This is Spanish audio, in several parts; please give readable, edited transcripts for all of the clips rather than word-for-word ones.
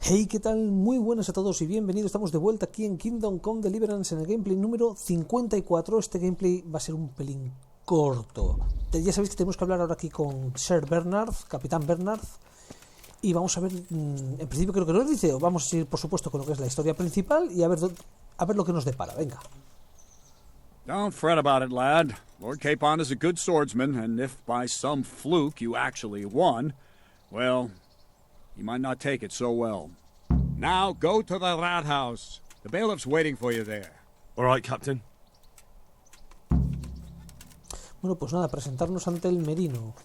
Hey, ¿qué tal? Muy buenas a todos y bienvenidos. Estamos de vuelta aquí en Kingdom Come Deliverance en el gameplay número 54. Este gameplay va a ser un pelín corto. Ya sabéis que tenemos que hablar ahora aquí con Sir Bernard, Capitán Bernard. Y vamos a ver, en principio creo que nos dice, vamos a ir por supuesto con lo que es la historia principal y a ver lo que nos depara. Venga. Don't fret about it, lad. Lord Capon is a good swordsman, and if by some fluke you actually won, well, you might not take it so well. Now go to the rat house. The bailiff's waiting for you there. All right, Captain. Bueno, pues nada, presentarnos ante el Merino.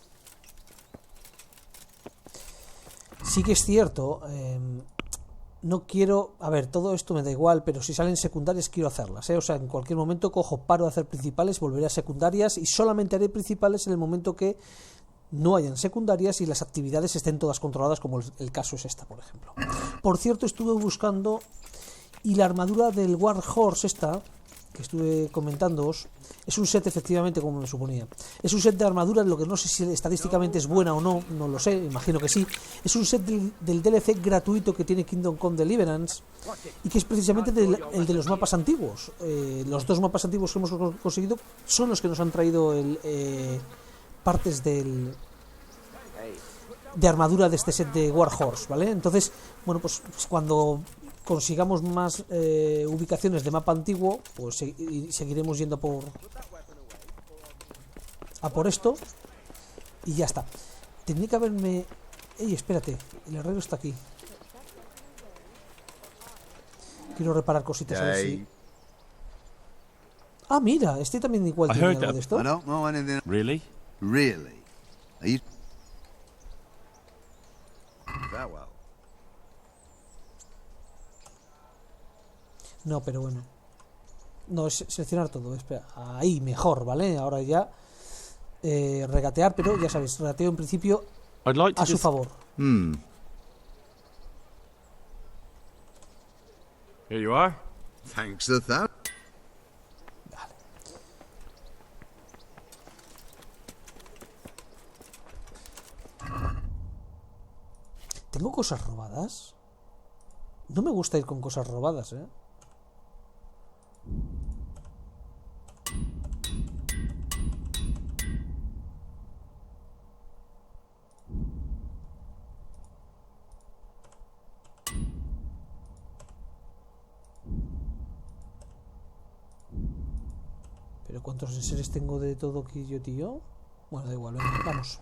Sí que es cierto, no quiero... A ver, todo esto me da igual, pero si salen secundarias quiero hacerlas, O sea, en cualquier momento paro de hacer principales, volveré a secundarias y solamente haré principales en el momento que no hayan secundarias y las actividades estén todas controladas, como el caso es esta, por ejemplo. Por cierto, estuve buscando y la armadura del Warhorse esta, que estuve comentándoos, es un set efectivamente como me suponía. Es un set de armadura, lo que no sé si estadísticamente es buena o no, no lo sé, imagino que sí. Es un set del DLC gratuito que tiene Kingdom Come Deliverance y que es precisamente el de los mapas antiguos. Los dos mapas antiguos que hemos conseguido son los que nos han traído partes de armadura de este set de Warhorse, ¿vale? Entonces, bueno, pues cuando consigamos más ubicaciones de mapa antiguo, pues seguiremos yendo a por esto y ya está. Tendría que haberme... ¡Ey, espérate! El herrero está aquí. Quiero reparar cositas a ver si... Ah, mira, este también igual tiene algo de esto. Really? Really? Are you... Farewell. No, pero bueno. No, es seleccionar todo. Espera. Ahí, mejor, ¿vale? Ahora ya regatear, pero ya sabéis, regateo en principio a su favor. Here you are. Thanks to that. Vale. ¿Tengo cosas robadas? No me gusta ir con cosas robadas, ¿Pero cuántos enseres tengo de todo aquí yo, tío? Bueno, da igual, venga, vamos.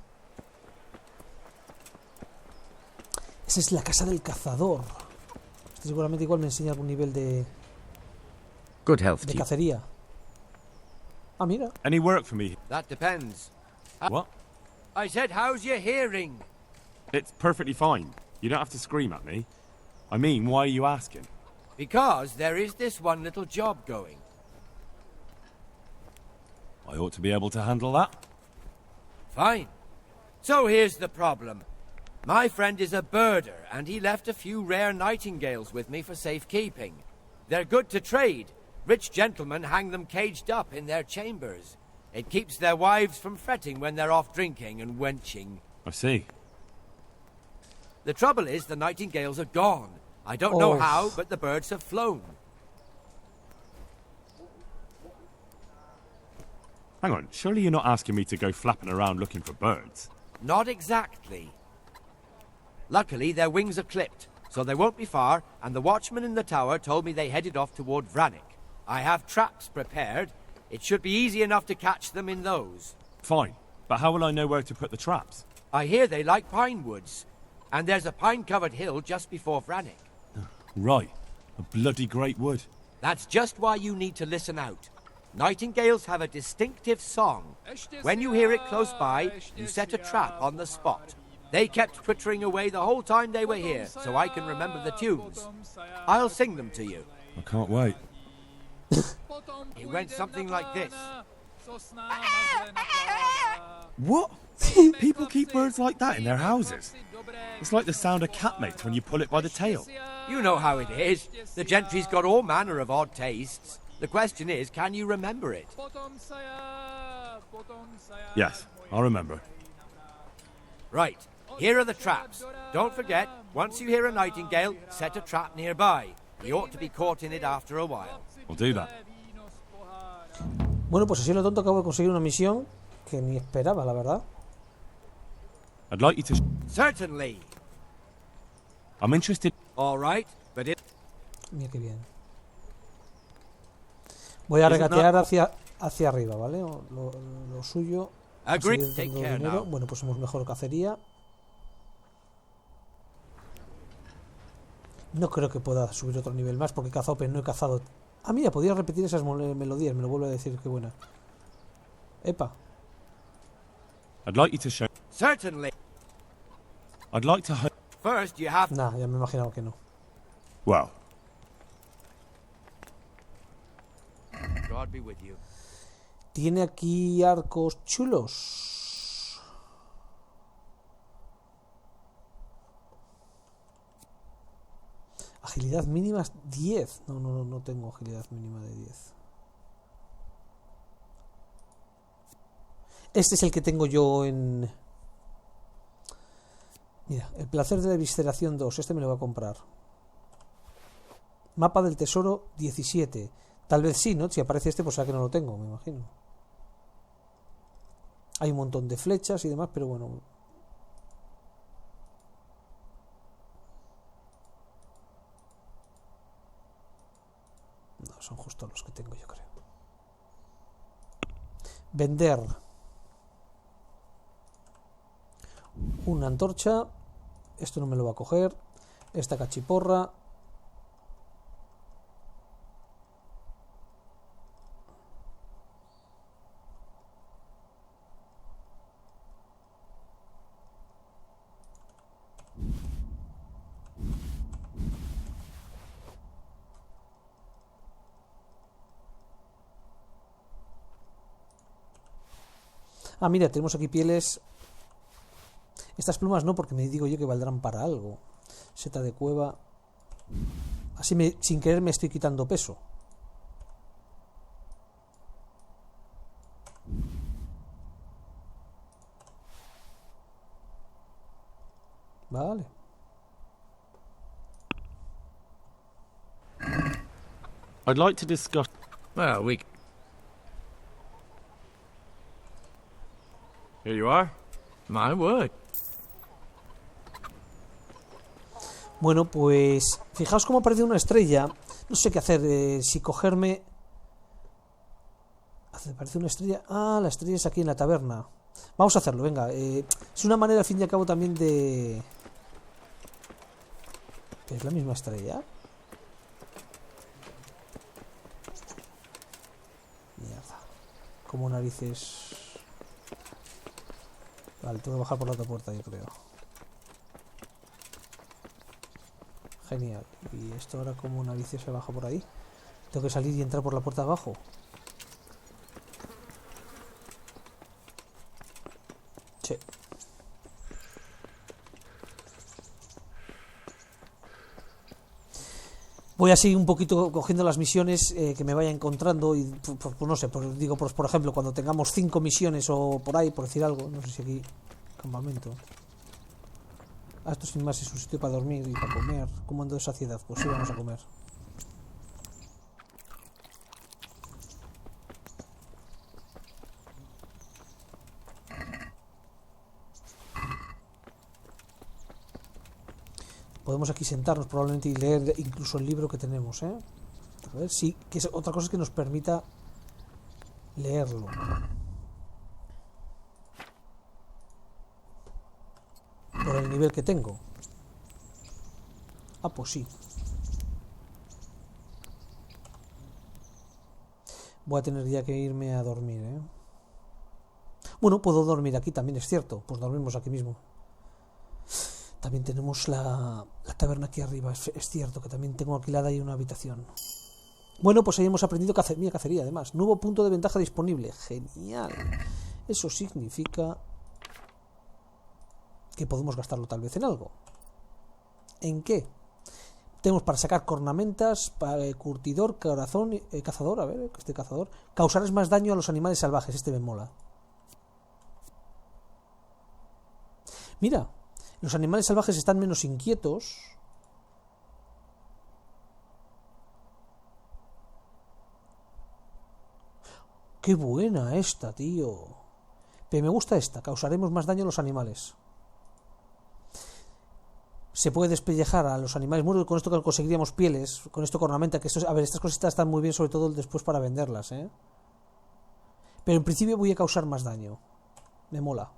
Esa es la casa del cazador. Este seguramente igual me enseña algún nivel de cacería. Ah, mira. Any work for me? That depends. What? I said, how's your hearing? It's perfectly fine. You don't have to scream at me. I mean, why are you asking? Because there is this one little job going. I ought to be able to handle that. Fine. So here's the problem. My friend is a birder, and he left a few rare nightingales with me for safekeeping. They're good to trade. Rich gentlemen hang them caged up in their chambers. It keeps their wives from fretting when they're off drinking and wenching. I see. The trouble is the nightingales are gone. I don't know how, but the birds have flown. Hang on, surely you're not asking me to go flapping around looking for birds? Not exactly. Luckily, their wings are clipped, so they won't be far, and the watchman in the tower told me they headed off toward Vranik. I have traps prepared. It should be easy enough to catch them in those. Fine, but how will I know where to put the traps? I hear they like pine woods, and there's a pine-covered hill just before Vranik. Right, a bloody great wood. That's just why you need to listen out. Nightingales have a distinctive song. When you hear it close by, you set a trap on the spot. They kept twittering away the whole time they were here, so I can remember the tunes. I'll sing them to you. I can't wait. It went something like this. What? People keep birds like that in their houses? It's like the sound a cat makes when you pull it by the tail. You know how it is. The gentry's got all manner of odd tastes. The question is, can you remember it? Yes, I'll remember. Right. Here are the traps. Don't forget, Once you hear a nightingale, set a trap nearby. We ought to be caught in it after a while. We'll do that. Bueno, pues así lo tonto acabo de conseguir una misión que ni esperaba, la verdad. I'd like you to... Certainly. I'm interested... All right, but it... Mira qué bien. Voy a regatear hacia arriba, ¿vale? Lo suyo. Agreed. Seguir Take dando care dinero. now. Bueno, pues somos mejor cacería. No creo que pueda subir otro nivel más porque he cazado, pero no he cazado. Ah, mira, podía repetir esas melodías, me lo vuelvo a decir, qué buena. Epa. I'd like you to show... Certainly. I'd like to... First, you have... Nah, ya me he imaginado que no. Well, God be with you. Tiene aquí arcos chulos. Agilidad mínima 10. No tengo agilidad mínima de 10. Este es el que tengo yo en... Mira, el placer de la evisceración 2. Este me lo voy a comprar. Mapa del tesoro 17. Tal vez sí, ¿no? Si aparece este, pues será que no lo tengo, me imagino. Hay un montón de flechas y demás, pero bueno. No, son justo los que tengo, yo creo. Vender. Una antorcha. Esto no me lo va a coger. Esta cachiporra. Ah, mira, tenemos aquí pieles. Estas plumas no, porque me digo yo que valdrán para algo. Seta de cueva. Así sin querer me estoy quitando peso. Vale. I'd like to discuss... Well, we... Here you are. My word. Bueno, pues fijaos cómo ha perdido una estrella. No sé qué hacer, si cogerme... Aparece una estrella. Ah, la estrella es aquí en la taberna. Vamos a hacerlo, venga. Es una manera al fin y al cabo también de... ¿Es la misma estrella? Mierda. Como narices... Vale, tengo que bajar por la otra puerta, yo creo. Genial. Y esto ahora como narices se baja por ahí. Tengo que salir y entrar por la puerta de abajo. Sí. Voy así un poquito cogiendo las misiones que me vaya encontrando y pues no sé, pues digo, pues por ejemplo, cuando tengamos 5 misiones o por ahí, por decir algo, no sé si aquí campamento. Ah, esto sin más es un sitio para dormir y para comer. ¿Cómo ando de saciedad? Pues sí, vamos a comer. Podemos aquí sentarnos probablemente y leer incluso el libro que tenemos, ¿eh? A ver, sí, que es otra cosa que nos permita leerlo. Por el nivel que tengo. Ah, pues sí. Voy a tener ya que irme a dormir, ¿eh? Bueno, puedo dormir aquí también, es cierto. Pues dormimos aquí mismo. También tenemos la taberna aquí arriba, es cierto que también tengo alquilada ahí una habitación. Bueno, pues ahí hemos aprendido cacería además. Nuevo punto de ventaja disponible. Genial. Eso significa que podemos gastarlo tal vez en algo. ¿En qué? Tenemos para sacar cornamentas, para curtidor, corazón, cazador, a ver, este cazador. Causarles más daño a los animales salvajes, este me mola. Mira. Los animales salvajes están menos inquietos. ¡Qué buena esta, tío! Pero me gusta esta. Causaremos más daño a los animales. Se puede despellejar a los animales muertos. Con esto conseguiríamos pieles. Con esto con ornamenta. Que esto, a ver, estas cositas están muy bien, sobre todo después para venderlas, ¿eh? Pero en principio voy a causar más daño. Me mola.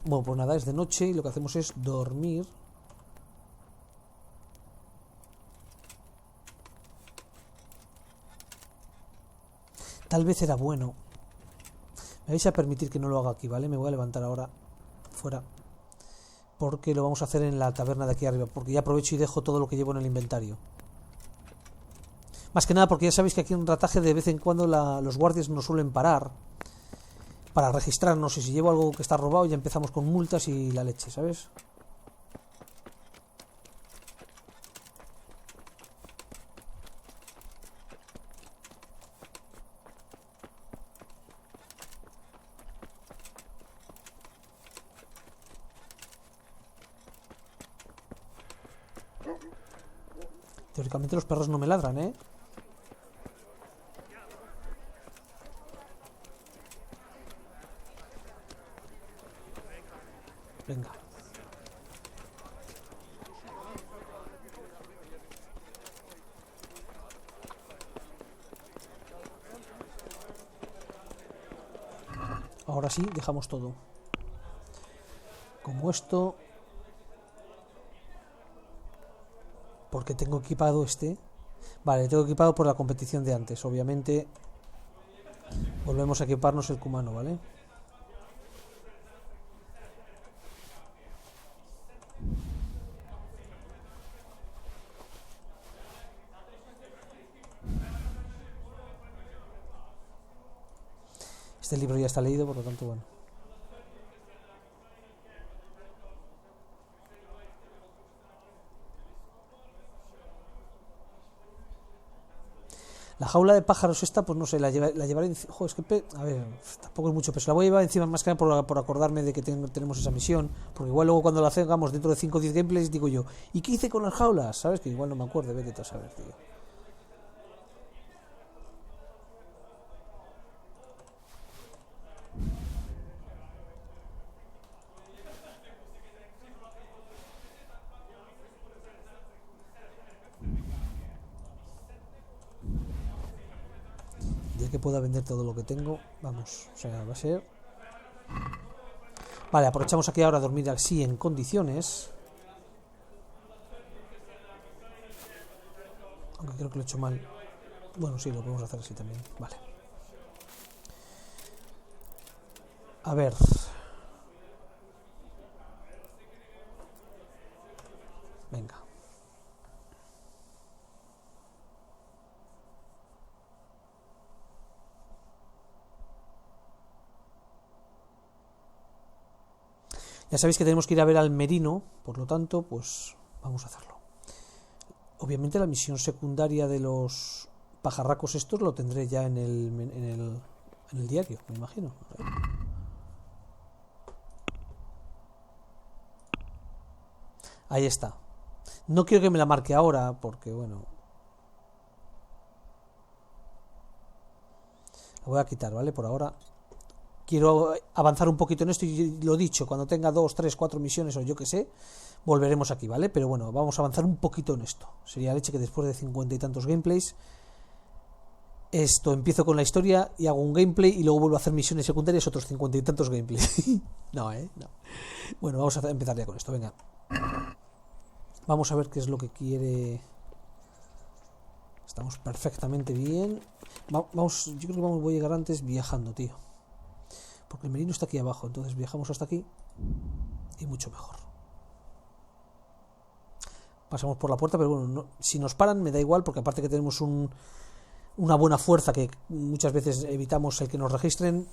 Bueno, pues nada, es de noche y lo que hacemos es dormir. Tal vez era bueno. Me vais a permitir que no lo haga aquí, ¿vale? Me voy a levantar ahora fuera. Porque lo vamos a hacer en la taberna de aquí arriba. Porque ya aprovecho y dejo todo lo que llevo en el inventario. Más que nada porque ya sabéis que aquí en Rataje de vez en cuando los guardias nos suelen parar para registrarnos. Y si llevo algo que está robado ya empezamos con multas y la leche, ¿sabes? Teóricamente los perros no me ladran, ¿eh? Venga. Ahora sí, dejamos todo. Como esto. Porque tengo equipado este. Vale, tengo equipado por la competición de antes. Obviamente volvemos a equiparnos el cumano, ¿vale? Este libro ya está leído, por lo tanto, bueno. La jaula de pájaros esta, pues no sé, la llevaré encima. Joder, es que... A ver, tampoco es mucho peso. La voy a llevar encima más que nada por acordarme de que tenemos esa misión. Porque igual luego cuando la hagamos dentro de 5 o 10 gameplays digo yo, ¿y qué hice con las jaulas? ¿Sabes? Que igual no me acuerdo, vete tú a saber, tío. Ya que pueda vender todo lo que tengo, vamos, o sea, va a ser... Vale, aprovechamos aquí ahora a dormir así en condiciones. Aunque creo que lo he hecho mal. Bueno, sí, lo podemos hacer así también. Vale. A ver. Venga. Ya sabéis que tenemos que ir a ver al merino, por lo tanto, pues vamos a hacerlo. Obviamente la misión secundaria de los pajarracos estos lo tendré ya en el diario, me imagino. Ahí está. No quiero que me la marque ahora, porque bueno... La voy a quitar, ¿vale? Por ahora... Quiero avanzar un poquito en esto y lo dicho, cuando tenga 2, 3, 4 misiones o yo que sé, volveremos aquí, ¿vale? Pero bueno, vamos a avanzar un poquito en esto. Sería leche que después de 50 y tantos gameplays, empiezo con la historia y hago un gameplay y luego vuelvo a hacer misiones secundarias, otros 50 y tantos gameplays. No. Bueno, vamos a empezar ya con esto, venga. Vamos a ver qué es lo que quiere... Estamos perfectamente bien. Vamos, yo creo que voy a llegar antes viajando, tío. Porque el merino está aquí abajo, entonces viajamos hasta aquí y mucho mejor. Pasamos por la puerta, pero bueno, si nos paran me da igual, porque aparte que tenemos una buena fuerza que muchas veces evitamos el que nos registren,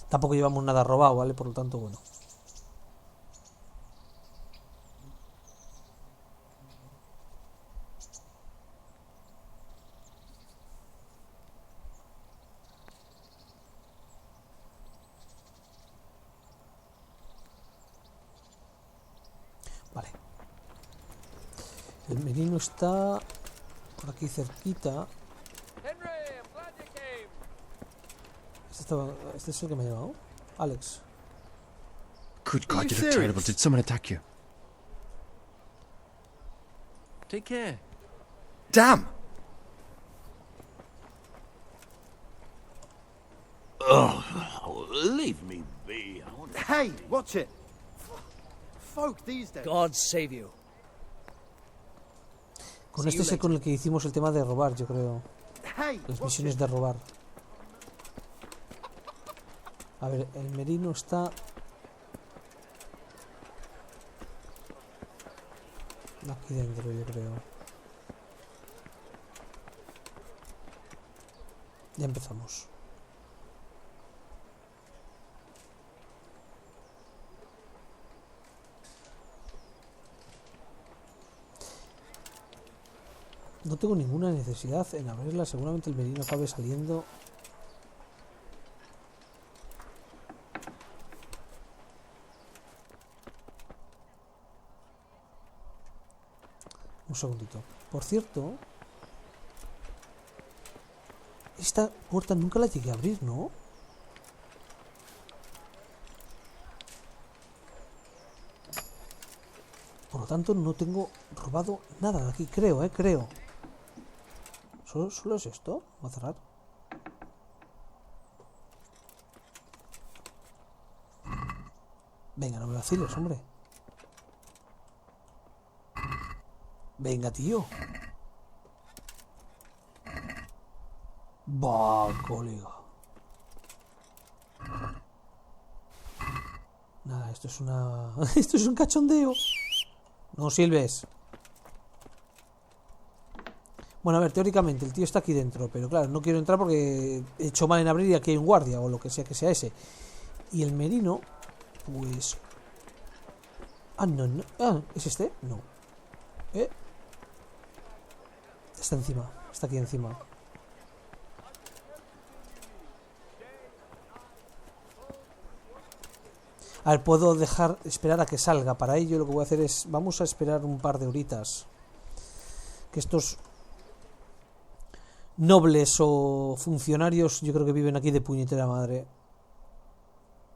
tampoco llevamos nada robado, ¿vale? Por lo tanto, bueno. El menino está por aquí cerquita. Este es el que me ha llevado. Alex. Good God, you look terrible. Did someone attack you? Take care. Damn! Oh, leave me be. Hey, watch it. Folk these days. God save you. Con este es el con el que hicimos el tema de robar, yo creo. Hey, Las watch misiones it. de robar. A ver, el merino está... aquí dentro, yo creo. Ya empezamos. No tengo ninguna necesidad en abrirla. Seguramente el menino acabe saliendo. Un segundito. Por cierto, esta puerta nunca la llegué a abrir, ¿no? Por lo tanto, no tengo robado nada de aquí, creo, creo. ¿Solo es esto? Voy a cerrar. Venga, no me vaciles, hombre. Venga, tío. Bah, colega. Nada, esto es una... esto es un cachondeo. No silbes. Bueno, a ver, teóricamente el tío está aquí dentro, pero claro, no quiero entrar porque he hecho mal en abrir y aquí hay un guardia o lo que sea ese. Y el merino, pues... Ah, no. Ah, ¿es este? No. Está encima, está aquí encima. A ver, puedo esperar a que salga. Para ello lo que voy a hacer es... Vamos a esperar un par de horitas. Que estos nobles o funcionarios yo creo que viven aquí de puñetera madre.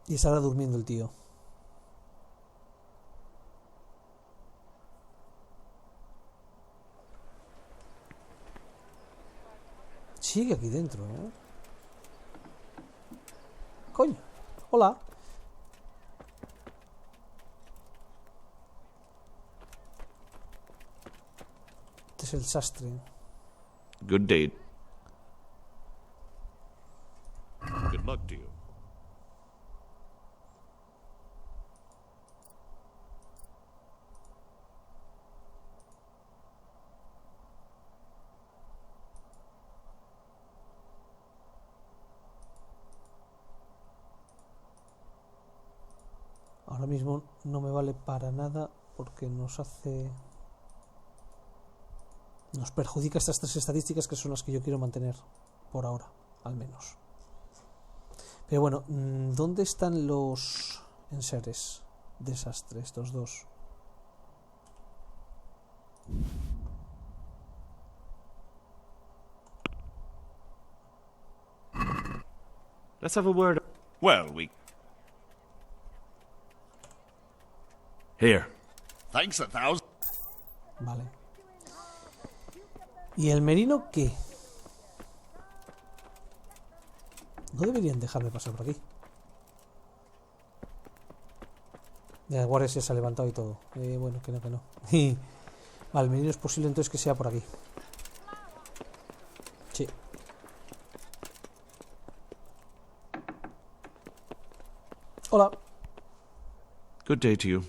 Y estará durmiendo el tío. Sigue aquí dentro, ¿eh? Coño, hola. Este es el sastre. Good day. Good luck to you. Ahora mismo no me vale para nada porque nos perjudica estas tres estadísticas que son las que yo quiero mantener por ahora, al menos. Pero bueno, ¿dónde están los enseres? Desastre, estos dos. Let's have a word. Well, we... Here. Thanks 1,000. Vale. ¿Y el merino qué? No deberían dejarme pasar por aquí. Ya, el guardia se ha levantado y todo. Bueno, que no. Vale, el menino es posible entonces que sea por aquí. Sí. Hola. Good day to you.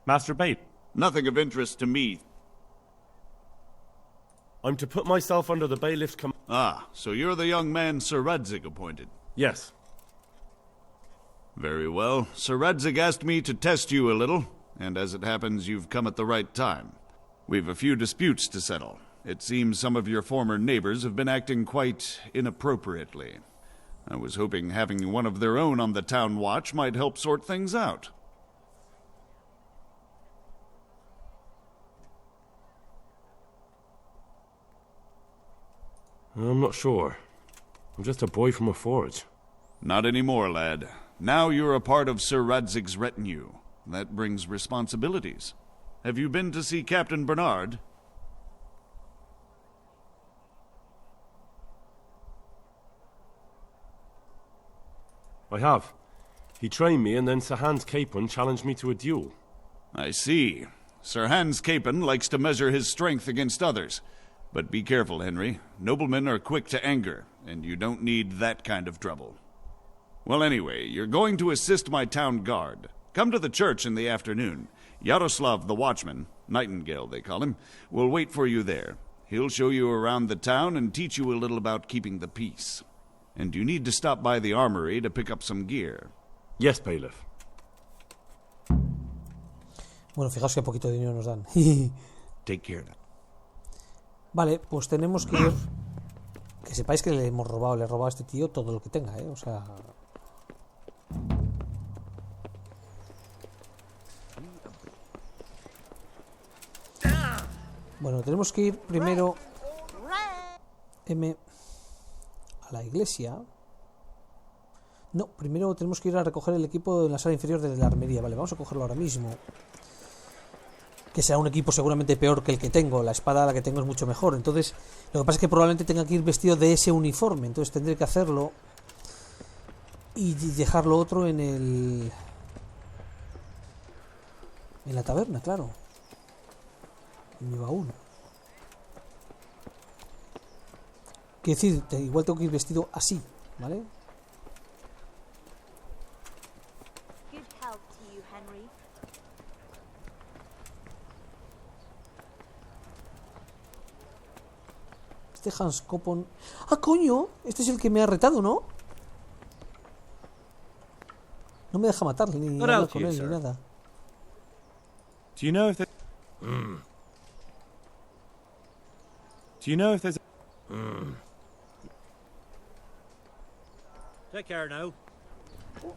Master Bait, Nothing of interest to me. I'm to put myself under the bailiff's Ah, so you're the young man Sir Radzig appointed. Yes. Very well. Sir Radzig asked me to test you a little, and as it happens, you've come at the right time. We've a few disputes to settle. It seems some of your former neighbors have been acting quite inappropriately. I was hoping having one of their own on the town watch might help sort things out. I'm not sure. I'm just a boy from a forge. Not anymore, lad. Now you're a part of Sir Radzig's retinue. That brings responsibilities. Have you been to see Captain Bernard? I have. He trained me, and then Sir Hans Capon challenged me to a duel. I see. Sir Hans Capon likes to measure his strength against others. But be careful, Henry. Noblemen are quick to anger, and you don't need that kind of trouble. Well, anyway, you're going to assist my town guard. Come to the church in the afternoon. Yaroslav the watchman, Nightingale they call him, will wait for you there. He'll show you around the town and teach you a little about keeping the peace. And you need to stop by the armory to pick up some gear. Yes, bailiff. Bueno, fijaos qué poquito dinero nos dan. Take care now. Vale, pues tenemos que ir... Que sepáis que le he robado a este tío todo lo que tenga, o sea... Bueno, tenemos que ir primero... a la iglesia. No, primero tenemos que ir a recoger el equipo en la sala inferior de la armería. Vale, vamos a cogerlo ahora mismo. Que será un equipo seguramente peor que el que tengo. La espada la que tengo es mucho mejor. Entonces, lo que pasa es que probablemente tenga que ir vestido de ese uniforme. Entonces tendré que hacerlo y dejarlo otro en el... en la taberna, claro. En mi baúl. Quiero decir, igual tengo que ir vestido así, ¿vale? Good health to you, Henry. Este Hans Capon... ¡Ah, coño! Este es el que me ha retado, ¿no? No me deja matarle ni hablar con él ni nada. Do you know if there's... Take care now. I'm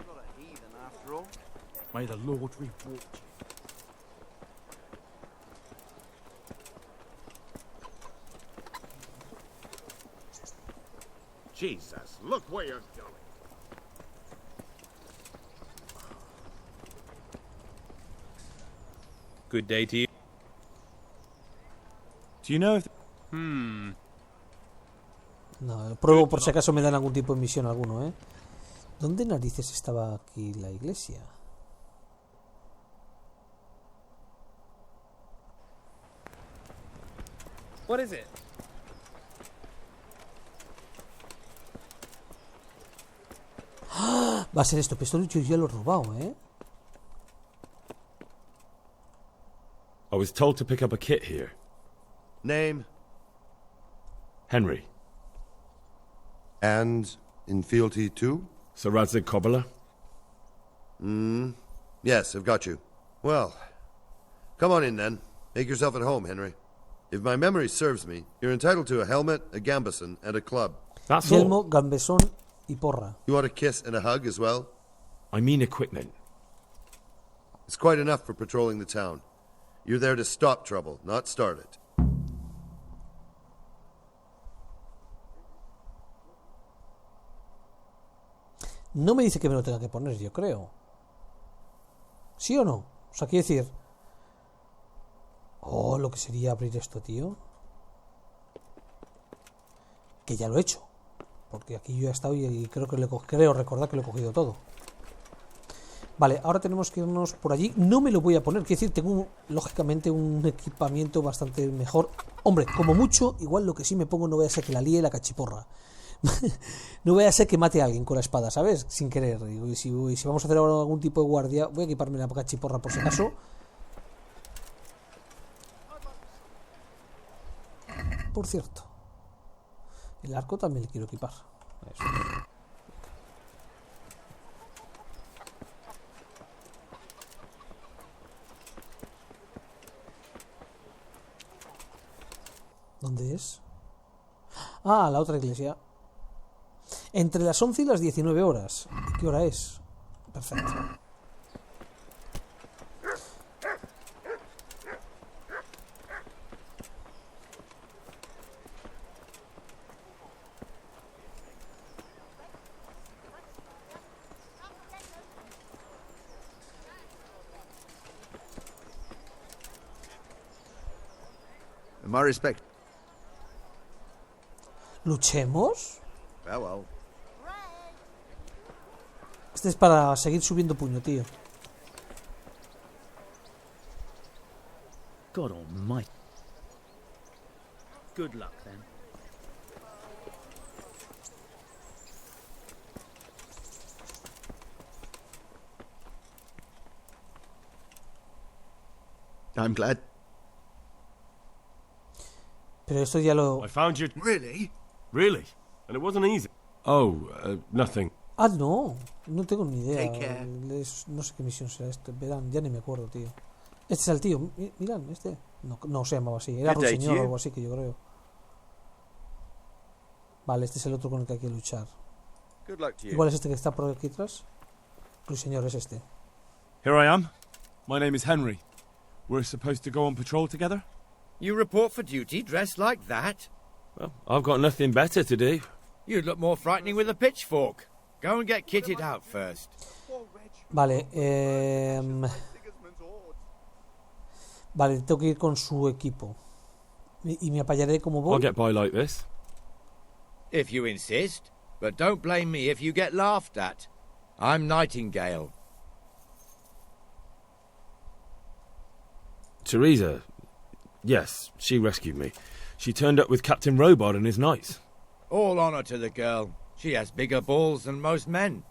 not a heathen after all. May the Lord reward you. Jesus, look where you're going. Good day to you. Do you know if... No, pruebo por si acaso me dan algún tipo de misión alguno, ¿eh? ¿Dónde narices estaba aquí la iglesia? What is it? Va a ser esto, pero esto yo ya lo he robado, ¿eh? I was told to pick up a kit here. Name Henry. and in fealty too? Sir Radzig Cobbler. Yes, I've got you. Well, come on in then. Make yourself at home, Henry. If my memory serves me, you're entitled to a helmet, a gambeson, and a club. That's all. Yelmo, gambesón y porra. You want a kiss and a hug as well? I mean equipment. It's quite enough for patrolling the town. You're there to stop trouble, not start it. No me dice que me lo tenga que poner, yo creo. ¿Sí o no? O sea, quiero decir... Oh, lo que sería abrir esto, tío. Que ya lo he hecho. Porque aquí yo ya he estado y creo recordar que lo he cogido todo. Vale, ahora tenemos que irnos por allí. No me lo voy a poner, quiero decir, tengo lógicamente un equipamiento bastante mejor. Hombre, como mucho, igual lo que sí me pongo no voy a ser que la líe la cachiporra. No voy a ser que mate a alguien con la espada, ¿sabes? Sin querer. Y si vamos a hacer ahora algún tipo de guardia, voy a equiparme la cachiporra por si acaso. Por cierto, el arco también le quiero equipar. Eso. ¿Dónde es? Ah, la otra iglesia. Entre las 11 y las 19 horas. ¿Qué hora es? Perfecto. My respect. ¿Luchemos? Well. Este es para seguir subiendo puño, tío. God almighty. Good luck, then. I'm glad. Pero esto ya lo... I found you... Really? Really? And it wasn't easy. Oh, nothing. Ah, no. No tengo ni idea. Take care. No sé qué misión será esto. Verán, ya ni me acuerdo, tío. Este es el tío. Mirad, este. No se llamaba así. Era Ruiseñor o algo así que yo creo. Vale, este es el otro con el que hay que luchar. Good luck to you. Igual es este que está por aquí atrás. Ruiseñor es este. Here I am. My name is Henry. We're supposed to go on patrol together? You report for duty dressed like that? Well, I've got nothing better to do. You'd look more frightening with a pitchfork. Go and get kitted out first. Vale, vale, tengo que ir con su equipo. Y me apallaré como voy. I'll get by like this. If you insist. But don't blame me if you get laughed at. I'm Nightingale. Teresa. Yes, she rescued me. She turned up with Captain Robot and his knights. All honor to the girl. She has bigger balls than most men.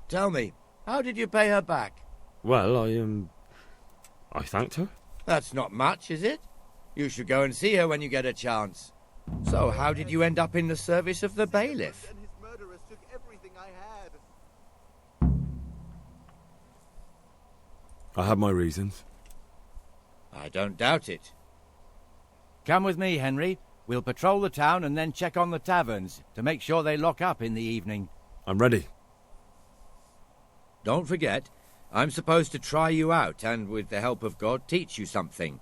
Tell me, how did you pay her back? Well, I thanked her. That's not much, is it? You should go and see her when you get a chance. So, how did you end up in the service of the bailiff? And his murderers took everything I had. I had my reasons. I don't doubt it. Come with me, Henry. We'll patrol the town and then check on the taverns to make sure they lock up in the evening. I'm ready. Don't forget, I'm supposed to try you out and, with the help of God, teach you something.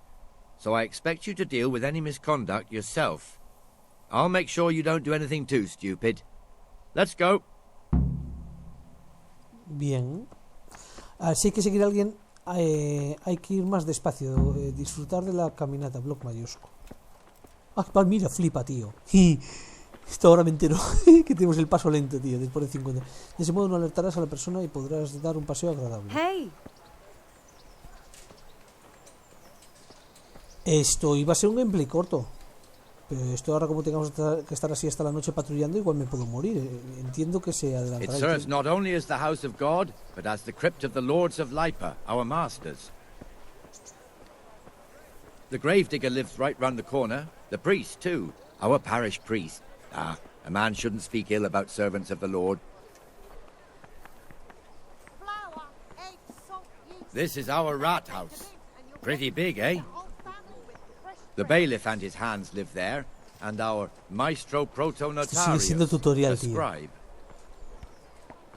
So I expect you to deal with any misconduct yourself. I'll make sure you don't do anything too stupid. Let's go. Bien. Si hay que seguir a alguien, hay que ir más despacio. Disfrutar de la caminata, bloc mayúsculo. Ah, mira, flipa, tío. Esto ahora me entero que tenemos el paso lento, tío, después de 50. De ese modo no alertarás a la persona y podrás dar un paseo agradable. Hey. Esto iba a ser un gameplay corto. Pero esto ahora, como tengamos que estar así hasta la noche patrullando, igual me puedo morir. Entiendo que se adelantará. It serves not only as the house of God, but as the crypt of the lords of Lipa, our masters. The gravedigger lives right round the corner. The priest, too. Our parish priest. Ah, a man shouldn't speak ill about servants of the Lord. This is our rat house. Pretty big, eh? The bailiff and his hands live there, and our maestro proto-notarius, the scribe.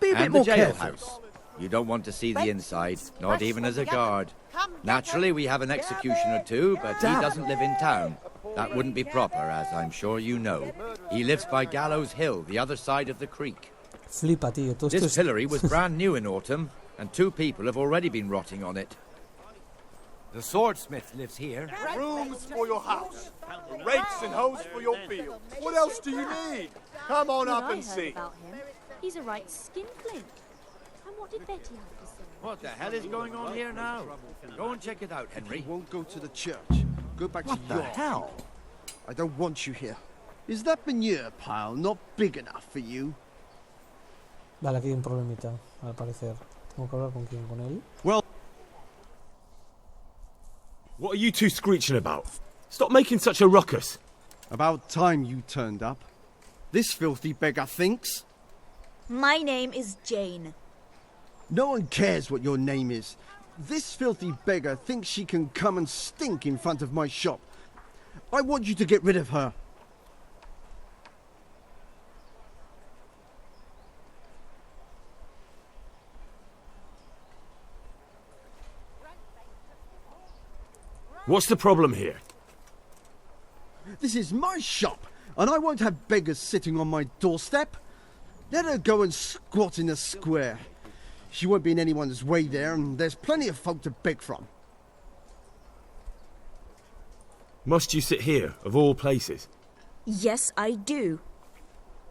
And the jailhouse. You don't want to see the inside, not even as a guard. Naturally, we have an executioner too, but he doesn't live in town. That wouldn't be proper, as I'm sure you know. He lives by Gallows Hill, the other side of the creek. Flipa, tío. Todo This pillory was brand new in autumn, and 2 people have already been rotting on it. The swordsmith lives here. Rooms for your house. Rakes and hoes for your field. What else do you need? Come on up and see. About him. He's a right skinflint. And what did Betty have to say? What the hell is going on here now? Go and check it out, Henry. You won't go to the church. Go back to your hell? I don't want you here. Is that manure pile not big enough for you? Vale, aquí hay un problemita, al parecer. Tengo que hablar con quién, con él. Well, what are you two screeching about? Stop making such a ruckus. About time you turned up. This filthy beggar thinks. My name is Jane. No one cares what your name is. This filthy beggar thinks she can come and stink in front of my shop. I want you to get rid of her. What's the problem here? This is my shop, and I won't have beggars sitting on my doorstep. Let her go and squat in the square. She won't be in anyone's way there, and there's plenty of folk to beg from. Must you sit here, of all places? Yes, I do.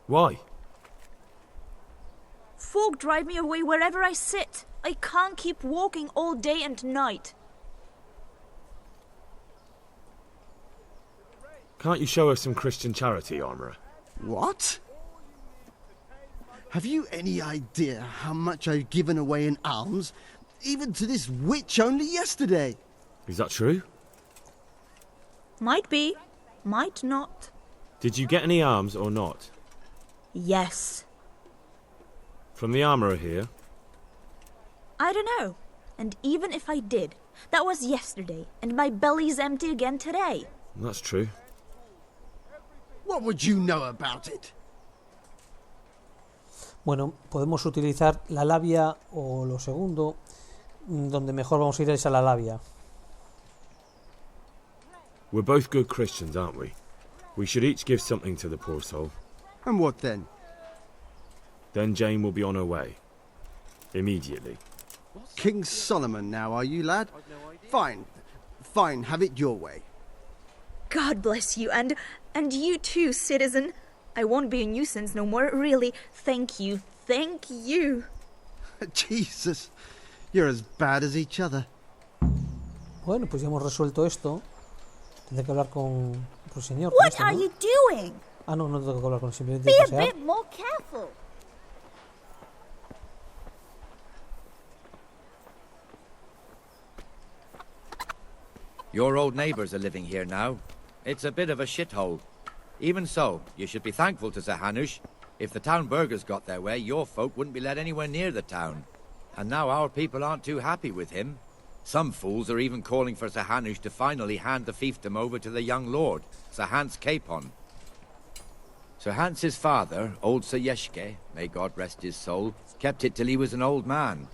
Why? Folk drive me away wherever I sit. I can't keep walking all day and night. Can't you show us some Christian charity, Armourer? What? Have you any idea how much I've given away in alms, even to this witch only yesterday? Is that true? Might be, might not. Did you get any alms or not? Yes. From the Armourer here? I don't know. And even if I did, that was yesterday, and my belly's empty again today. That's true. What would you know about it? Bueno, podemos utilizar la labia o lo segundo. Donde mejor vamos a ir es a la labia. We're both good Christians, aren't we? We should each give something to the poor soul. And what then? Then Jane will be on her way. Immediately. King Solomon now, are you, lad? Fine. Fine, have it your way. God bless you, and you too, citizen. I won't be a nuisance no more, really. Thank you. Thank you. Jesus, you're as bad as each other. Bueno, pues ya hemos resuelto esto. Tendré que hablar con el señor. What are you doing? Ah, no tengo que hablar con él, simplemente Be a pasear. bit more careful. Your old neighbours are living here now. It's a bit of a shithole. Even so, you should be thankful to Sir Hanush. If the town burghers got their way, your folk wouldn't be let anywhere near the town. And now our people aren't too happy with him. Some fools are even calling for Sir Hanush to finally hand the fiefdom over to the young lord, Sir Hans Capon. Sir Hans's father, old Sir Yeshke, may God rest his soul, kept it till he was an old man.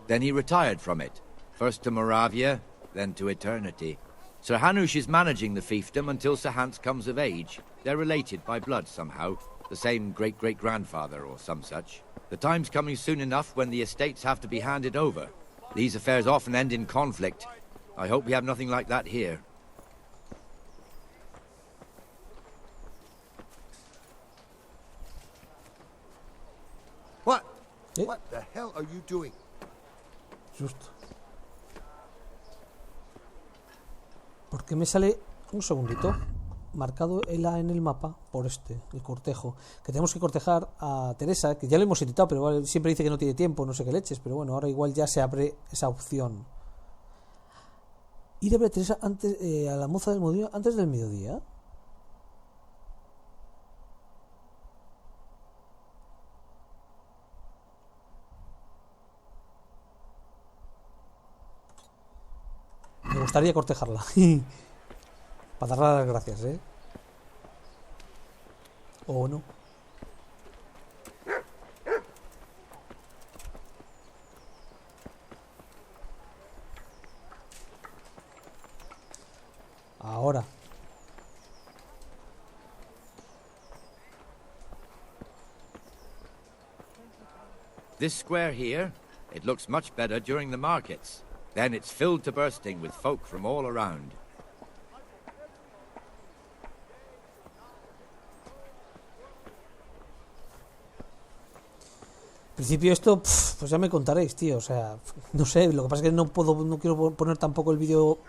Then he retired from it, first to Moravia, then to eternity. Sir Hanush is managing the fiefdom until Sir Hans comes of age. They're related by blood somehow, the same great-great-grandfather or some such. The time's coming soon enough when the estates have to be handed over. These affairs often end in conflict. I hope we have nothing like that here. What? What the hell are you doing? Justo. ¿Por qué me sale un segundito marcado el A en el mapa por el cortejo? Que tenemos que cortejar a Teresa, que ya lo hemos intentado, pero igual siempre dice que no tiene tiempo, no sé qué leches, pero bueno, ahora igual ya se abre esa opción. Ir a ver a Teresa antes, a la moza del mediodía, antes del mediodía. Me gustaría cortejarla. Para darle las gracias, ¿eh? O no. Ahora. This square here, it looks much better during the markets. Then it's filled to bursting with folk from all around. En principio esto, pues ya me contaréis, tío, o sea, no sé, lo que pasa es que no quiero poner tampoco el vídeo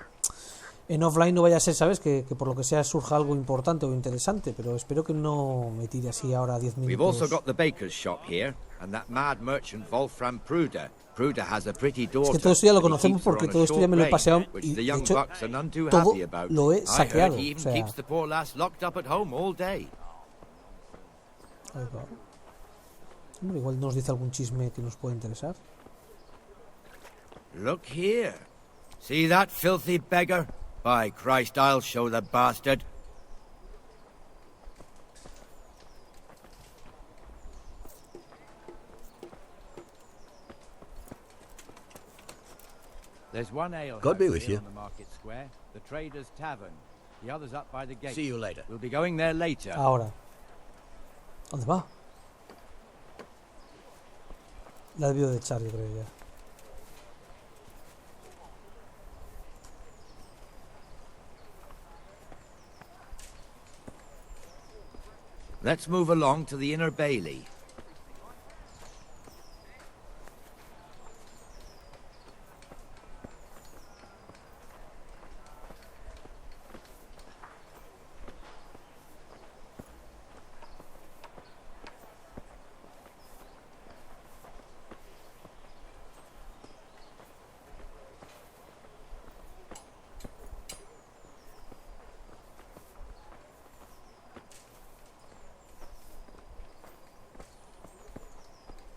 en offline, no vaya a ser, ¿sabes? Que por lo que sea surja algo importante o interesante, pero espero que no me tire así ahora 10 minutos. We've also got the baker's shop here, and that mad merchant Wolfram Pruder. Pruder has a pretty daughter. Es que todo esto ya lo conocemos porque todo esto ya me lo he paseado y de hecho todo lo he saqueado, o sea. Hombre, igual nos dice algún chisme que nos puede interesar. Look here. See that filthy beggar? By Christ, I'll show the bastard. There's one ale God be with you. on the market square, the Trader's Tavern. The other's up by the gate. See you later. We'll be going there later. Ahora. ¿Dónde va? La he debido de echar, yo creo ya. Let's move along to the inner bailey.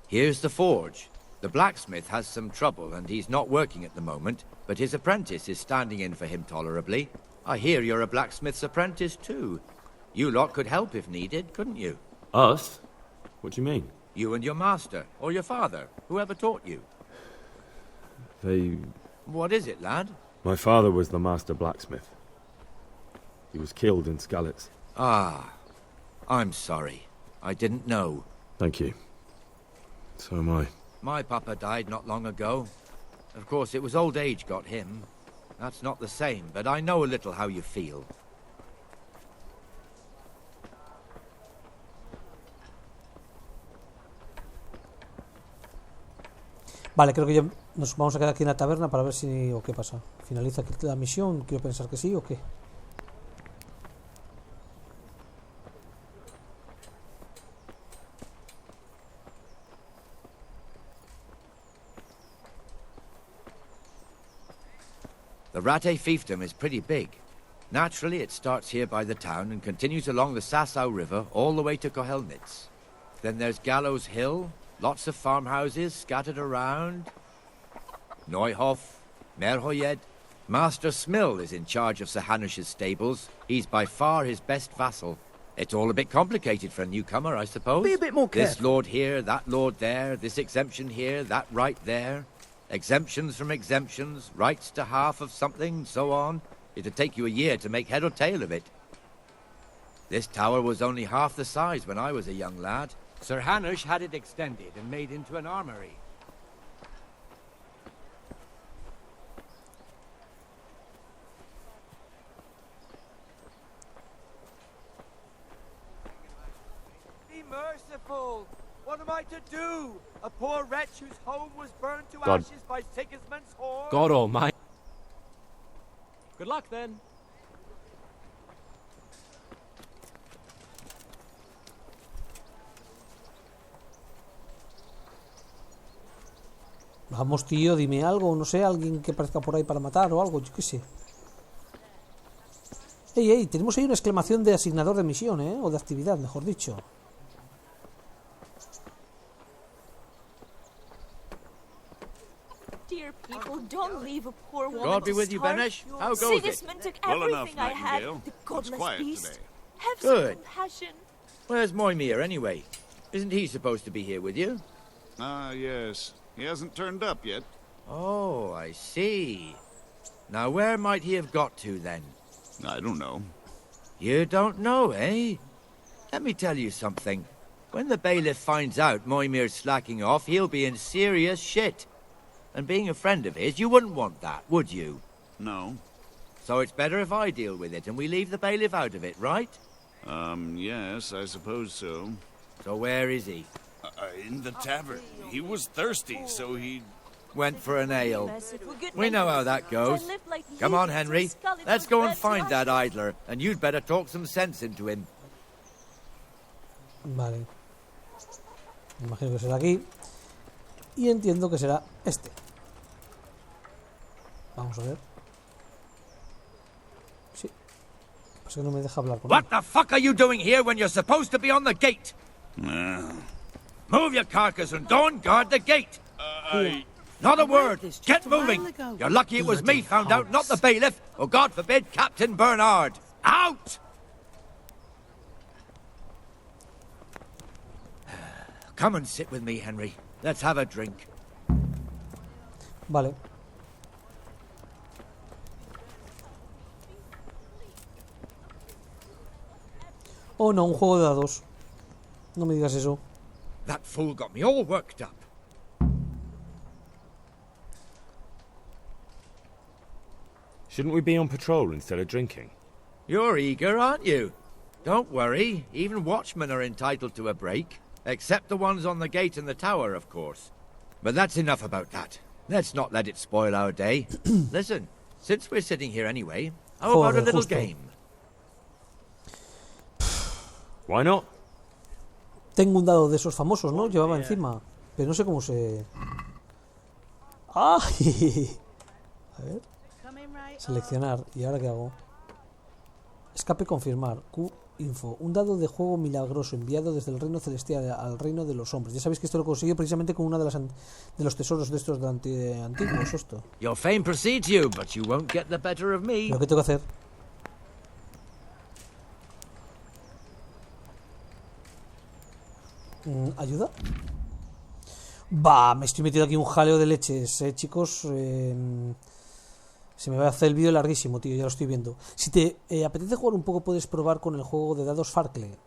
Here's the forge. The blacksmith has some trouble and he's not working at the moment, but his apprentice is standing in for him tolerably. I hear you're a blacksmith's apprentice too. You lot could help if needed, couldn't you? Us? What do you mean? You and your master, or your father, whoever taught you. They... What is it, lad? My father was the master blacksmith. He was killed in Skalitz. Ah, I'm sorry. I didn't know. Thank you. So am I. My papa died not long ago. Of course, it was old age got him. That's not the same, but I know a little how you feel. Vale, creo que ya nos vamos a quedar aquí en la taberna para ver si... o qué pasa. ¿Finaliza aquí la misión? Quiero pensar que sí o qué. The Rate fiefdom is pretty big. Naturally, it starts here by the town and continues along the Sasau River all the way to Kohelnitz. Then there's Gallows Hill, lots of farmhouses scattered around. Neuhof, Merhoyed. Master Smill is in charge of Sir Hanush's stables. He's by far his best vassal. It's all a bit complicated for a newcomer, I suppose. Be a bit more careful. This lord here, that lord there, this exemption here, that right there. Exemptions from exemptions, rights to half of something, so on. It'd take you a year to make head or tail of it. This tower was only half the size when I was a young lad. Sir Hanush had it extended and made into an armory. Be merciful! What am I to do? A poor wretch whose home was burned to God. ashes by Sigismund's horn? God almighty. Good luck, then. Vamos, tío, dime algo, no sé, alguien que aparezca por ahí para matar o algo, yo qué sé. Ey, tenemos ahí una exclamación de asignador de misión, o de actividad, mejor dicho. Dear people, don't leave a poor woman God be to with you, starve. Benesh. How goes it? Sigismund took Well enough, everything I had. Nightingale. The It's godless quiet beast. today. Have some Good. compassion. Where's Moimir, anyway? Isn't he supposed to be here with you? Ah, yes. He hasn't turned up yet. Oh, I see. Now, where might he have got to, then? I don't know. You don't know, eh? Let me tell you something. When the bailiff finds out Moimir's slacking off, he'll be in serious shit. And being a friend of his, you wouldn't want that, would you? No. So it's better if I deal with it and we leave the bailiff out of it, right? Yes, I suppose so. So where is he? In the tavern. He was thirsty, so he... Went for an ale. We know how that goes. Come on, Henry. Let's go and find that idler, and you'd better talk some sense into him. Vale. Me imagino que será aquí. Y entiendo que será este. Vamos a ver. Sí. Pasa que no me deja hablar con él. What the fuck are you doing here when you're supposed to be on the gate? Move your carcass and go and guard the gate. Not a word. Get moving. You're lucky it was me found out, not the bailiff, or God forbid, Captain Bernard. Out! Come and sit with me, Henry. Let's have a drink. Vale. Oh no, un juego de dados. No me digas eso. That fool got me all worked up. Shouldn't we be on patrol instead of drinking? You're eager, aren't you? Don't worry, even watchmen are entitled to a break. Except the ones on the gate and the tower, of course. But that's enough about that. Let's not let it spoil our day. Listen, since we're sitting here anyway, how about a little game? Why not? Tengo un dado de esos famosos, ¿no? Llevaba encima. Pero no sé cómo se... ¡Ay! A ver. Seleccionar. ¿Y ahora qué hago? Escape confirmar. Q info. Un dado de juego milagroso enviado desde el reino celestial al reino de los hombres. Ya sabéis que esto lo conseguí precisamente con una de los tesoros de estos de antiguos. Esto. Your fame precedes you, but you won't get the better of me. ¿Pero qué tengo que hacer? ¿Ayuda? Bah, me estoy metiendo aquí un jaleo de leches, chicos. Se me va a hacer el vídeo larguísimo, tío, ya lo estoy viendo. Si te apetece jugar un poco, puedes probar con el juego de dados Farkle.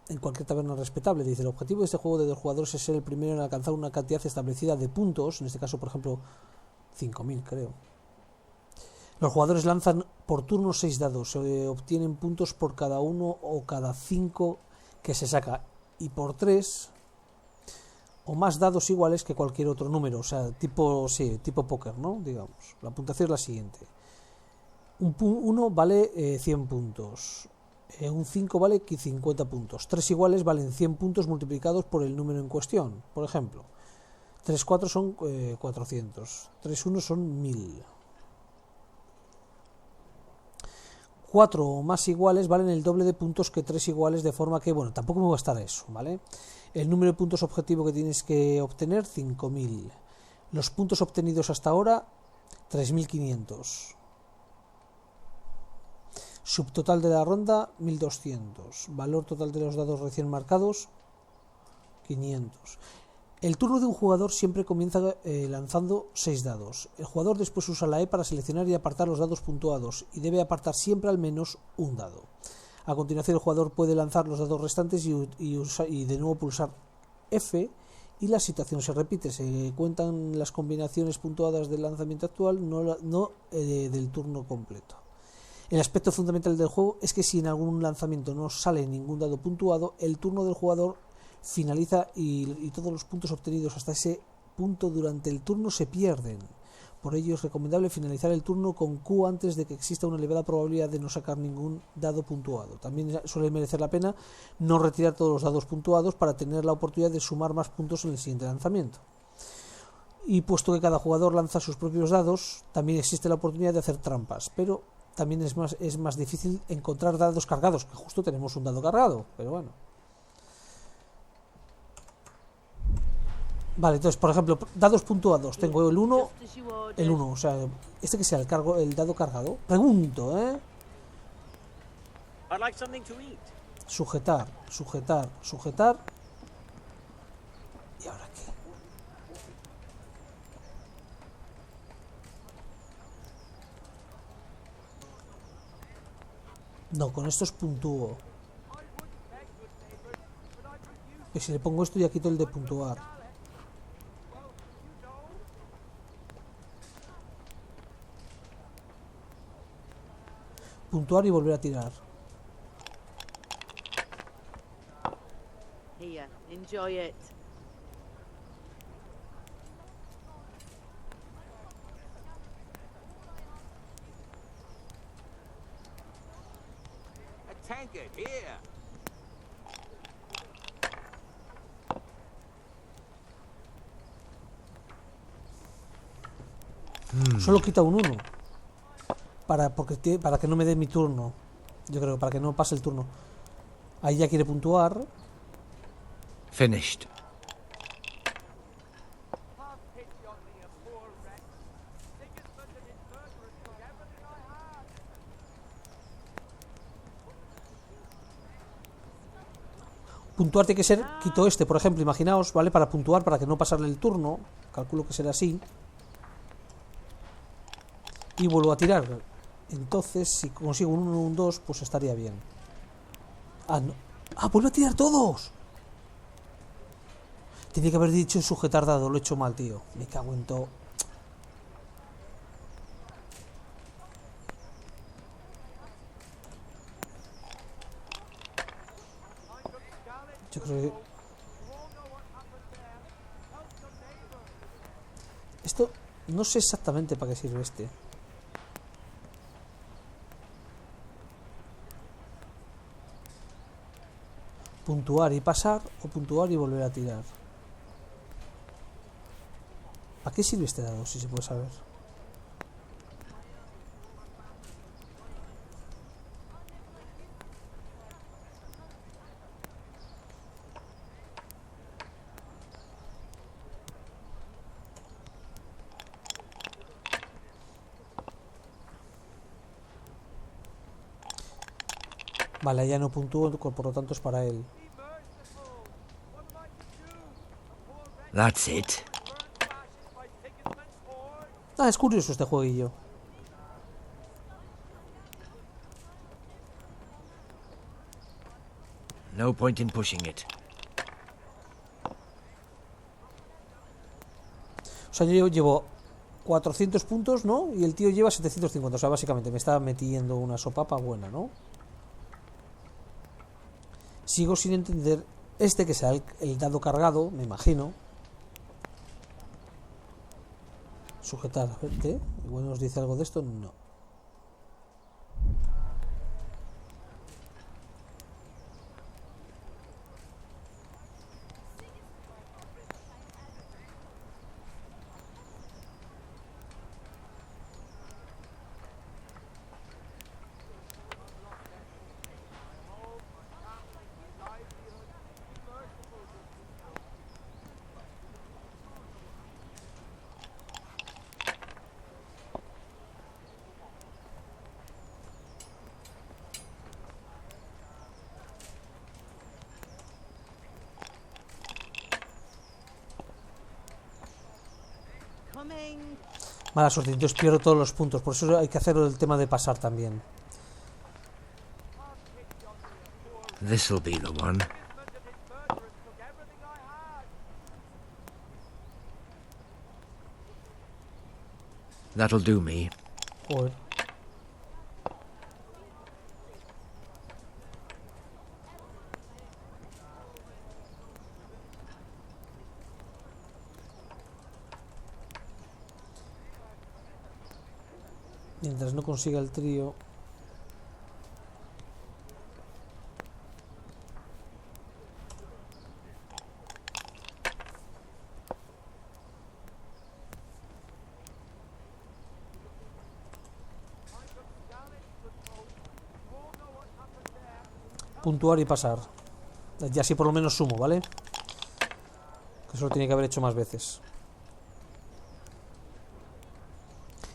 En cualquier taberna respetable. Dice, el objetivo de este juego de 2 jugadores es ser el primero en alcanzar una cantidad establecida de puntos. En este caso, por ejemplo, 5000, creo. Los jugadores lanzan por turno 6 dados. Se obtienen puntos por cada uno o cada 5 que se saca. Y por 3 o más dados iguales que cualquier otro número, o sea, tipo póker, ¿no? Digamos, la puntuación es la siguiente. Un 1 vale 100 puntos, un 5 vale 50 puntos, 3 iguales valen 100 puntos multiplicados por el número en cuestión, por ejemplo. 3 4 son 400, 3 1 son 1000. 4 o más iguales valen el doble de puntos que 3 iguales, de forma que, bueno, tampoco me va a estar eso, ¿vale? El número de puntos objetivo que tienes que obtener, 5000. Los puntos obtenidos hasta ahora, 3500. Subtotal de la ronda, 1200. Valor total de los dados recién marcados, 500. El turno de un jugador siempre comienza lanzando 6 dados. El jugador después usa la E para seleccionar y apartar los dados puntuados y debe apartar siempre al menos un dado. A continuación el jugador puede lanzar los dados restantes y de nuevo pulsar F y la situación se repite. Se cuentan las combinaciones puntuadas del lanzamiento actual, no del turno completo. El aspecto fundamental del juego es que si en algún lanzamiento no sale ningún dado puntuado, el turno del jugador finaliza y todos los puntos obtenidos hasta ese punto durante el turno se pierden. Por ello es recomendable finalizar el turno con Q antes de que exista una elevada probabilidad de no sacar ningún dado puntuado. También suele merecer la pena no retirar todos los dados puntuados para tener la oportunidad de sumar más puntos en el siguiente lanzamiento. Y puesto que cada jugador lanza sus propios dados, también existe la oportunidad de hacer trampas, pero también es más difícil encontrar dados cargados, que justo tenemos un dado cargado, pero bueno. Vale, entonces, por ejemplo, dados puntuados. Tengo el 1, o sea, este que sea el dado cargado. Pregunto, Sujetar. ¿Y ahora qué? No, con esto es puntúo. Y si le pongo esto ya quito el de puntuar. Puntuar y volver a tirar. Here, enjoy it. A tankard here. Solo quita un 1. Para que no me dé mi turno. Yo creo, para que no pase el turno. Ahí ya quiere puntuar. Finished. Puntuar tiene que ser, quito este, por ejemplo, imaginaos, ¿vale? Para puntuar, para que no pasarle el turno. Calculo que será así. Y vuelvo a tirar. Entonces, si consigo un 1 o un 2, pues estaría bien. Ah, no. ¡Ah, vuelve a tirar todos! Tenía que haber dicho sujetar dado, lo he hecho mal, tío. Me cago en todo. Yo creo que... Esto... No sé exactamente para qué sirve este. Puntuar y pasar, o puntuar y volver a tirar. ¿Para qué sirve este dado, si se puede saber? Vale, ya no puntúo, por lo tanto es para él. That's it. Ah, es curioso este jueguillo. No point in pushing it. O sea, yo llevo 400 puntos, ¿no? Y el tío lleva 750. O sea, básicamente me está metiendo una sopapa buena, ¿no? Sigo sin entender este que sea el dado cargado, me imagino. Sujetar, a ver, ¿qué? Igual nos dice algo de esto, no. Mala suerte, entonces pierdo todos los puntos. Por eso hay que hacer el tema de pasar también. This'll be the one. That'll do me. Joder. Mientras no consiga el trío. Puntuar y pasar. Ya así por lo menos sumo, ¿vale? Que eso lo tiene que haber hecho más veces.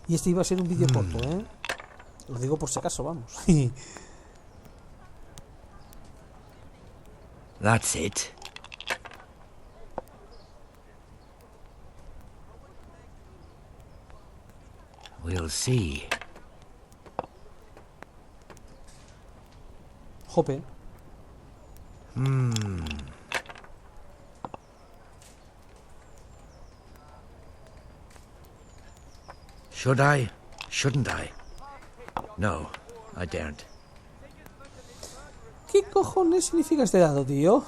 Y este iba a ser un vídeo corto, ¿eh? Lo digo por si acaso, vamos. That's it. We'll see. Jope. Should I? Shouldn't I? No, I daren't. ¿Qué cojones significa este dado, tío?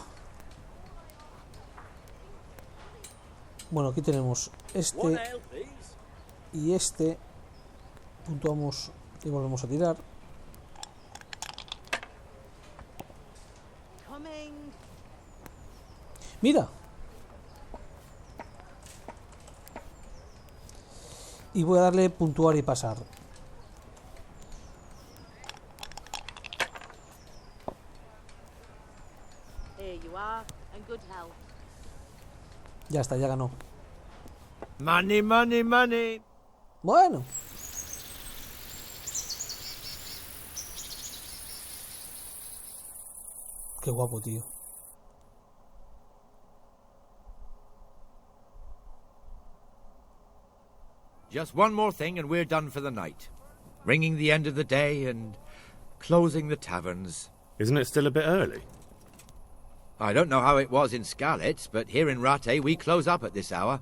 Bueno, aquí tenemos este y este. Puntuamos y volvemos a tirar. Mira. Y voy a darle puntuar y pasar. Ya está, ya ganó. Money, money, money. Bueno. Qué guapo, tío. Just one more thing and we're done for the night. Ringing the end of the day and closing the taverns. Isn't it still a bit early? I don't know how it was in Skalitz, but here in Rattay we close up at this hour.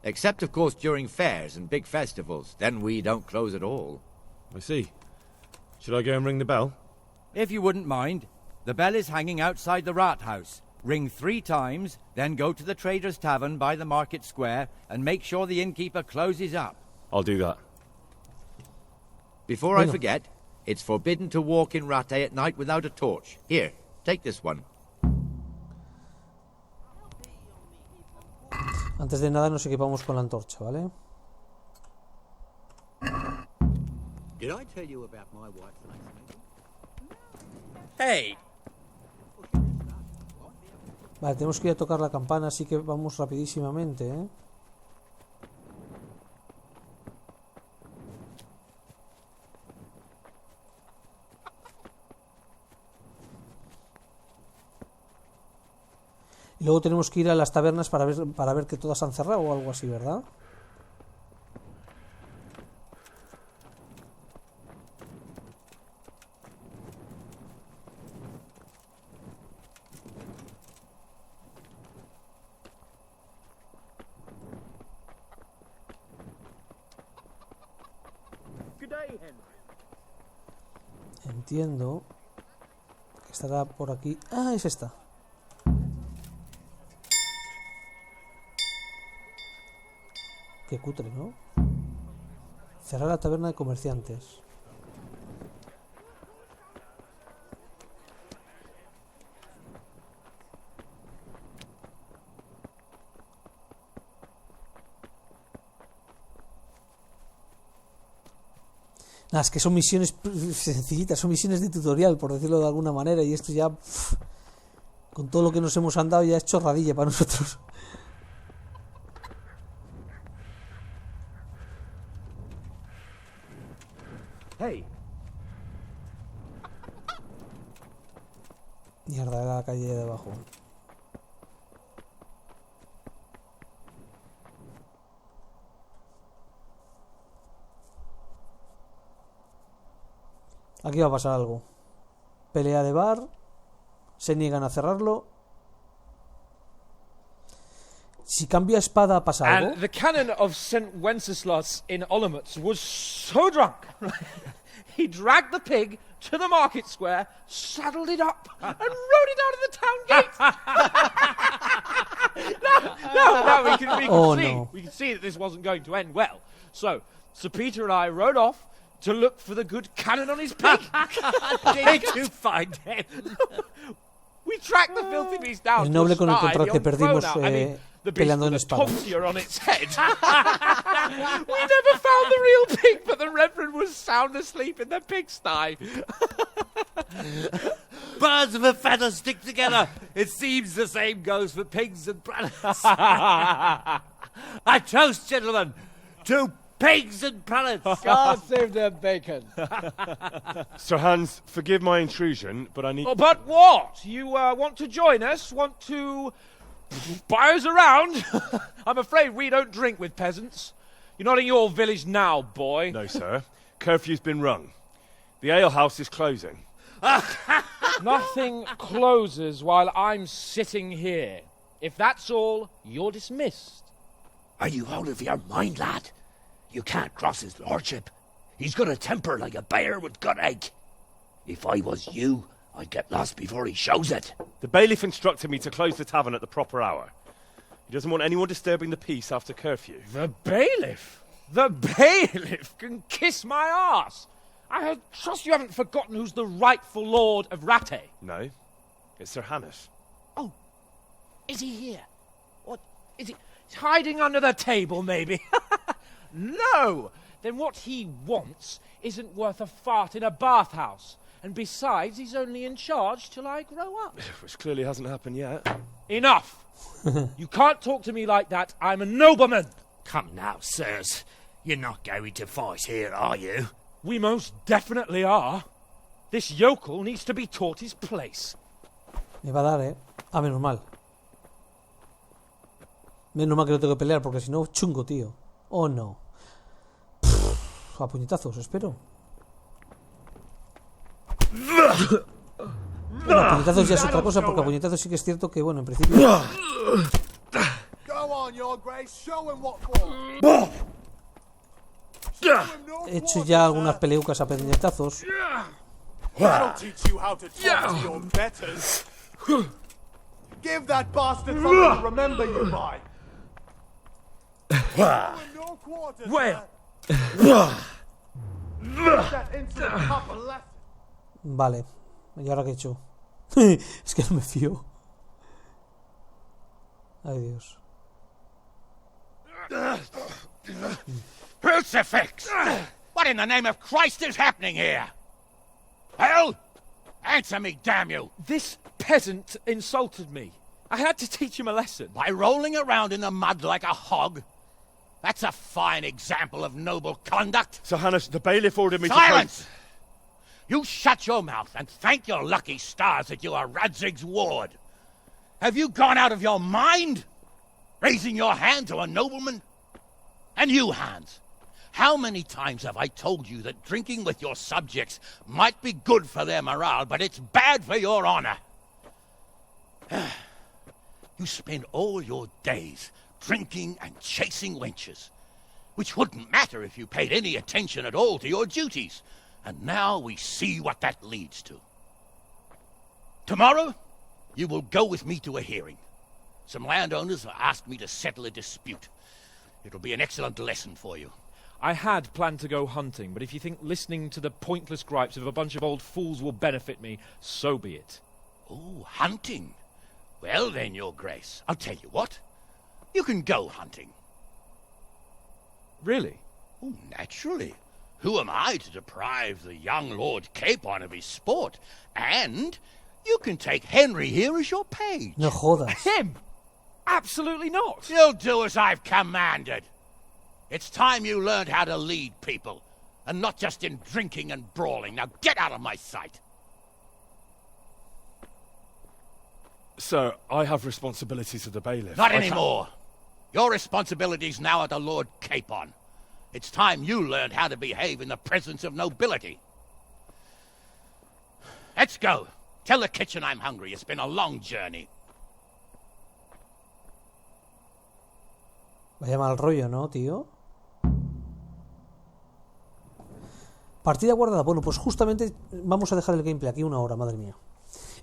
Except, of course, during fairs and big festivals. Then we don't close at all. I see. Should I go and ring the bell? If you wouldn't mind. The bell is hanging outside the Rathaus. Ring 3 times, then go to the Trader's Tavern by the Market Square and make sure the innkeeper closes up. I'll do that. Before I forget, it's forbidden to walk in Rattay at night without a torch. Here, take this one. Antes de nada nos equipamos con la antorcha, ¿vale? Did I tell you about my wife's last meeting? Hey! Vale, tenemos que ir a tocar la campana, así que vamos rapidísimamente, ¿eh? Y luego tenemos que ir a las tabernas para ver que todas han cerrado o algo así, ¿verdad? Entiendo que estará por aquí. Ah, es esta. Qué cutre, ¿no? Cerrar la taberna de comerciantes. Nada, es que son misiones sencillitas, son misiones de tutorial, por decirlo de alguna manera, y esto ya, con todo lo que nos hemos andado, ya es chorradilla para nosotros. Hey. Mierda, era la calle de abajo. Aquí va a pasar algo. Pelea de bar. Se niegan a cerrarlo. Si cambia espada pasa algo. And the canon of St. Wenceslas in Olomouc was so drunk, he dragged the pig to the market square, saddled it up, and rode it out of the town gate. No, we can see. No. We can see that this wasn't going to end well. So, Sir Peter and I rode off to look for the good canon on his pig. Did you find him? We tracked the filthy beast down. El noble con el control que perdimos the beast peleando en with a espada. tonsure on its head. We never found the real pig, but the Reverend was sound asleep in the pigsty. Birds of a feather stick together. It seems the same goes for pigs and prelates. I toast, gentlemen, to pigs and prelates. God save their bacon. Sir Hans, forgive my intrusion, but I need... Oh, but what? You want to join us? Want to buy us around? I'm afraid we don't drink with peasants. You're not in your village now, boy. No, sir. Curfew's been rung. The alehouse is closing. Nothing closes while I'm sitting here. If that's all, you're dismissed. Are you out of your mind, lad? You can't cross his lordship. He's got a temper like a bear with gut ache. If I was you, I'd get lost before he shows it. The bailiff instructed me to close the tavern at the proper hour. He doesn't want anyone disturbing the peace after curfew. The bailiff? The bailiff can kiss my arse. I trust you haven't forgotten who's the rightful lord of Rattay. No, it's Sir Hannes. Oh, is he here? What, is he hiding under the table, maybe? No! Then what he wants isn't worth a fart in a bathhouse. And besides, he's only in charge till I grow up. Which clearly hasn't happened yet. Enough! You can't talk to me like that. I'm a nobleman. Come now, sirs. You're not going to fight here, are you? We most definitely are. This yokel needs to be taught his place. Me va a dar, ¿eh? Ah, menos mal. Menos mal que no tengo que pelear, porque si no, chungo, tío. Oh, no. Pff, a puñetazos, espero. Bueno, a puñetazos ya es otra cosa, porque a puñetazos sí que es cierto que, bueno, en principio... He hecho ya algunas peleucas a puñetazos. Give that bastard something to remember you by. No quarters, Where? that insolent cup a lesson. Vale. ¿Y ahora qué he hecho? Es que no me fío. Ay, Dios. Crucifix! What in the name of Christ is happening here? Well, answer me, damn you! This peasant insulted me. I had to teach him a lesson. By rolling around in the mud like a hog? That's a fine example of noble conduct. Sir Hannes, the bailiff ordered me Silence! to... You shut your mouth and thank your lucky stars that you are Radzig's ward. Have you gone out of your mind? Raising your hand to a nobleman? And you, Hans, how many times have I told you that drinking with your subjects might be good for their morale, but it's bad for your honor? You spend all your days drinking and chasing wenches, which wouldn't matter if you paid any attention at all to your duties. And now we see what that leads to. Tomorrow, you will go with me to a hearing. Some landowners have asked me to settle a dispute. It'll be an excellent lesson for you. I had planned to go hunting, but if you think listening to the pointless gripes of a bunch of old fools will benefit me, so be it. Oh, hunting? Well then, Your Grace, I'll tell you what. You can go hunting. Really? Oh, naturally. Who am I to deprive the young Lord Capon of his sport? And you can take Henry here as your page. No jodas. Him? Absolutely not. You'll do as I've commanded. It's time you learned how to lead people, and not just in drinking and brawling. Now get out of my sight. Sir, I have responsibilities to the bailiff. Not anymore. Your responsibilities now are the Lord Capon. It's time you learned how to behave in the presence of nobility. Let's go. Tell the kitchen I'm hungry. It's been a long journey. Vaya mal rollo, ¿no, tío? Partida guardada. Bueno, pues justamente vamos a dejar el gameplay aquí 1 hora, madre mía.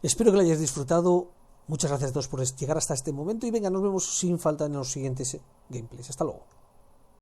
Espero que lo hayáis disfrutado. Muchas gracias a todos por llegar hasta este momento y venga, nos vemos sin falta en los siguientes gameplays. Hasta luego.